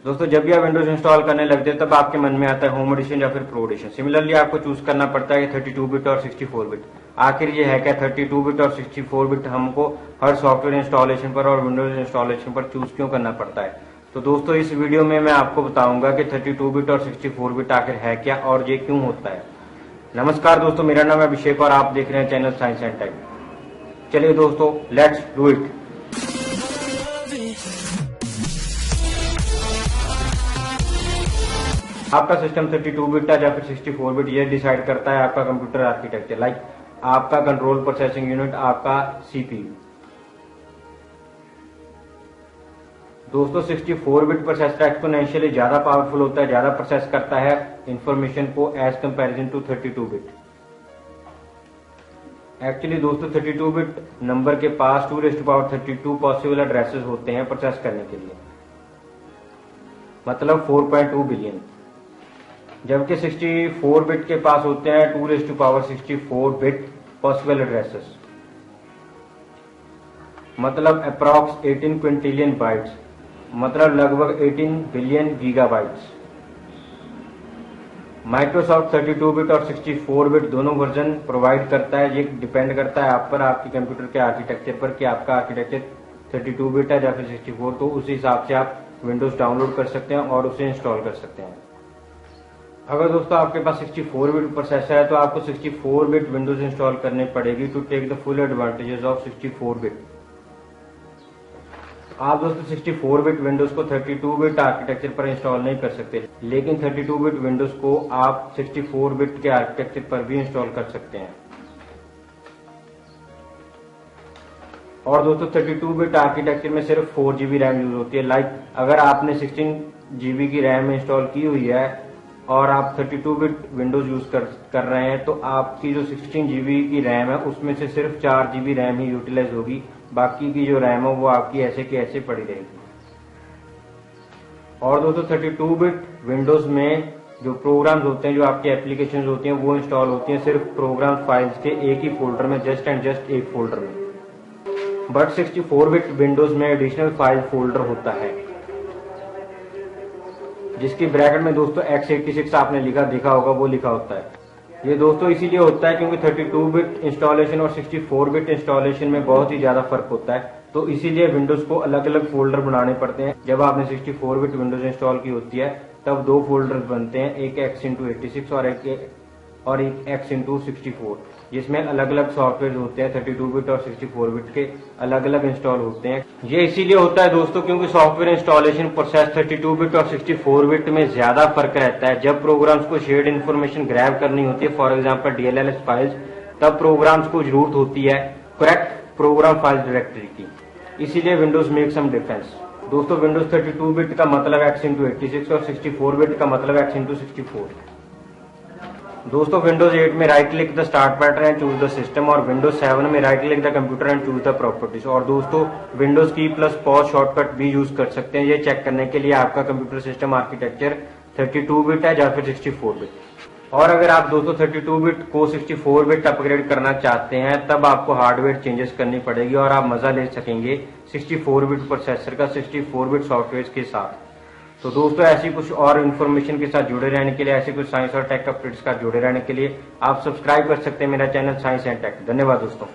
दोस्तों जब भी आप विंडोज इंस्टॉल करने लगते हैं तब आपके मन में आता है होम एडिशन या फिर प्रो एडिशन। सिमिलरली आपको चूज करना पड़ता है 32 बिट और 64 बिट। आखिर ये है क्या 32 बिट और 64 बिट हमको हर सॉफ्टवेयर इंस्टॉलेशन पर और विंडोज इंस्टॉलेशन पर चूज क्यों करना पड़ता है? तो दोस्तों इस वीडियो में मैं आपको बताऊंगा कि 32 बिट और 64 बिट आखिर है क्या और ये क्यों होता है। नमस्कार दोस्तों, मेरा नाम है अभिषेक और आप देख रहे हैं चैनल साइंस एंड टेक। चलिए दोस्तों, लेट्स डू इट। आपका सिस्टम 32 बिट है या फिर 64 बिट, ये डिसाइड करता है आपका कंप्यूटर आर्किटेक्चर, लाइक आपका कंट्रोल प्रोसेसिंग यूनिट, आपका सीपीयू। दोस्तों 64 बिट प्रोसेसर एक्सपोनेंशियली ज्यादा पावरफुल होता है, ज्यादा प्रोसेस करता है इंफॉर्मेशन को as comparison to 32 bit. Actually दोस्तों 32 बिट नंबर के पास 2⁻32 पॉसिबल एड्रेसेस होते हैं प्रोसेस करने के लिए, मतलब 4.2 बिलियन। जबकि 64 बिट के पास होते हैं 2⁻64 बिट पॉसिबल एड्रेसेस, मतलब अप्रॉक्स 18 क्विंटिलियन बाइट्स, मतलब लगभग 18 बिलियन गीगाबाइट्स। माइक्रोसॉफ्ट 32 बिट और 64 बिट दोनों वर्जन प्रोवाइड करता है। ये डिपेंड करता है आप पर, आपके कंप्यूटर के आर्किटेक्चर पर कि आपका आर्किटेक्चर 32 बिट है या फिर 64, तो उस हिसाब से आप विंडोज डाउनलोड कर सकते हैं और उसे इंस्टॉल कर सकते हैं। अगर दोस्तों आपके पास 64 बिट प्रोसेसर है तो आपको 64 बिट विंडोज इंस्टॉल करनी पड़ेगी to take the full advantages of 64 bit. आप दोस्तों 64 बिट विंडोज को 32 बिट आर्किटेक्चर पर इंस्टॉल नहीं कर सकते, लेकिन 32 बिट विंडोज को आप 64 बिट के आर्किटेक्चर पर भी इंस्टॉल कर सकते हैं। और दोस्तों 32 बिट आर्किटेक्चर में सिर्फ 4 GB रैम यूज होती है। लाइक अगर आपने 16 GB की रैम इंस्टॉल की हुई है और आप 32 बिट विंडोज यूज कर रहे हैं तो आपकी जो 16 GB की रैम है उसमें से सिर्फ 4 GB रैम ही यूटिलाइज होगी, बाकी की जो रैम है वो आपकी ऐसे की ऐसे पड़ी रहेगी। और दोस्तों 32 बिट विंडोज में जो प्रोग्राम्स होते हैं, जो आपकी एप्लीकेशंस होती हैं, वो इंस्टॉल होती हैं सिर्फ प्रोग्राम फाइल्स के एक ही फोल्डर में, जस्ट एंड जस्ट एक फोल्डर में। बट 64 बिट विंडोज में एडिशनल फाइल फोल्डर होता है, जिसकी ब्रैकेट में दोस्तों x86 आपने देखा होगा, वो लिखा होता है। ये दोस्तों इसीलिए होता है क्योंकि 32 बिट इंस्टॉलेशन और 64 बिट इंस्टॉलेशन में बहुत ही ज्यादा फर्क होता है, तो इसीलिए विंडोज को अलग अलग फोल्डर बनाने पड़ते हैं। जब आपने 64 बिट विंडोज इंस्टॉल की होती है तब 2 फोल्डर बनते हैं, एक x86 और एक x64, जिसमें अलग अलग सॉफ्टवेयर होते हैं। 32 बिट और 64 बिट के अलग अलग इंस्टॉल होते हैं। ये इसीलिए होता है दोस्तों क्योंकि सॉफ्टवेयर इंस्टॉलेशन प्रोसेस 32 बिट और 64 बिट में ज्यादा फर्क रहता है। जब प्रोग्राम्स को शेयर्ड इन्फॉर्मेशन ग्रैब करनी होती है, फॉर एग्जांपल DLLS फाइल्स, तब प्रोग्राम्स को जरूरत होती है करेक्ट प्रोग्राम फाइल डायरेक्टरी की, इसीलिए विंडोज मेक सम डिफरेंस। दोस्तों विंडोज 32 बिट का मतलब x86 और 64 बिट का मतलब x64। दोस्तों विंडोज 8 में right click the start pattern and choose the system, और विंडोज 7 में right click the computer and choose the properties. और दोस्तों विंडोज की प्लस पॉज शॉर्टकट भी यूज कर सकते हैं, ये चेक करने के लिए आपका कंप्यूटर सिस्टम आर्किटेक्चर 32 बिट है या फिर 64 बिट। और अगर आप दोस्तों 32 बिट को 64 बिट अपग्रेड करना चाहते हैं तब आपको हार्डवेयर चेंजेस करनी पड़ेगी और आप मजा ले सकेंगे 64 बिट प्रोसेसर का 64 बिट सॉफ्टवेयर के साथ। तो दोस्तों ऐसी कुछ और इन्फॉर्मेशन के साथ जुड़े रहने के लिए, ऐसे कुछ साइंस और टेक अपडेट्स का जुड़े रहने के लिए आप सब्सक्राइब कर सकते हैं मेरा चैनल साइंस एंड टेक। धन्यवाद दोस्तों।